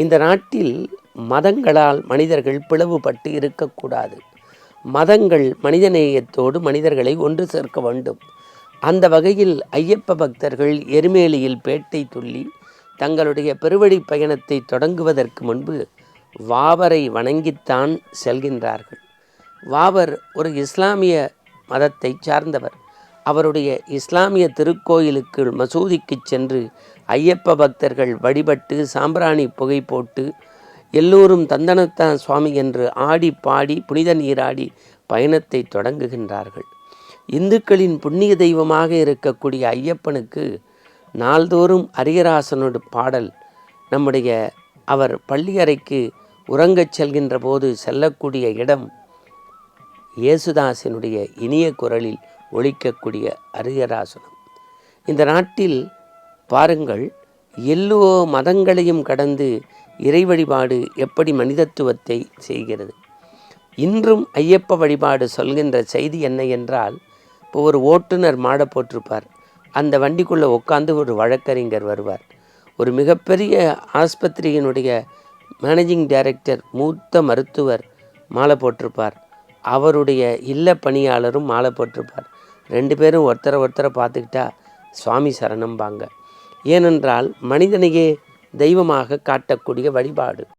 இந்த நாட்டில் மதங்களால் மனிதர்கள் பிளவுபட்டு இருக்கக்கூடாது. மதங்கள் மனிதநேயத்தோடு மனிதர்களை ஒன்று சேர்க்க வேண்டும். அந்த வகையில் ஐயப்ப பக்தர்கள் எருமேலியில் பேட்டை துள்ளி தங்களுடைய பெருவழி பயணத்தை தொடங்குவதற்கு முன்பு வாவரை வணங்கித்தான் செல்கின்றார்கள். வாவர் ஒரு இஸ்லாமிய மதத்தை சார்ந்தவர். அவருடைய இஸ்லாமிய திருக்கோயிலுக்கு மசூதிக்கு சென்று ஐயப்ப பக்தர்கள் வழிபட்டு சாம்பிராணி புகை போட்டு எல்லோரும் தந்தனத்தான் சுவாமி என்று ஆடி பாடி புனித நீராடி பயணத்தை தொடங்குகின்றார்கள். இந்துக்களின் புண்ணிய தெய்வமாக இருக்கக்கூடிய ஐயப்பனுக்கு நாள்தோறும் அரியராசனோடு பாடல் நம்முடைய அவர் பள்ளியறைக்கு உறங்கச் செல்கின்ற போது செல்லக்கூடிய இடம் இயேசுதாசனுடைய இனிய குரலில் ஒலிக்கக்கூடிய அரியராசனம். இந்த நாட்டில் பாருங்கள், எல்லோ மதங்களையும் கடந்து இறை வழிபாடு எப்படி மனிதத்துவத்தை செய்கிறது. இன்றும் ஐயப்ப வழிபாடு சொல்கின்ற செய்தி என்ன என்றால், இப்போ ஒரு ஓட்டுநர் மாடை போட்டிருப்பார், அந்த வண்டிக்குள்ளே உட்காந்து ஒரு வழக்கறிஞர் வருவார். ஒரு மிகப்பெரிய ஆஸ்பத்திரியினுடைய மேனேஜிங் டைரக்டர் மூத்த மருத்துவர் மாலை போட்டிருப்பார், அவருடைய இல்ல பணியாளரும் மாலை போட்டிருப்பார். ரெண்டு பேரும் ஒருத்தரை பார்த்துக்கிட்டா சுவாமி சரணம்பாங்க. ஏனென்றால் மனிதனையே தெய்வமாக காட்டக்கூடிய வழிபாடு.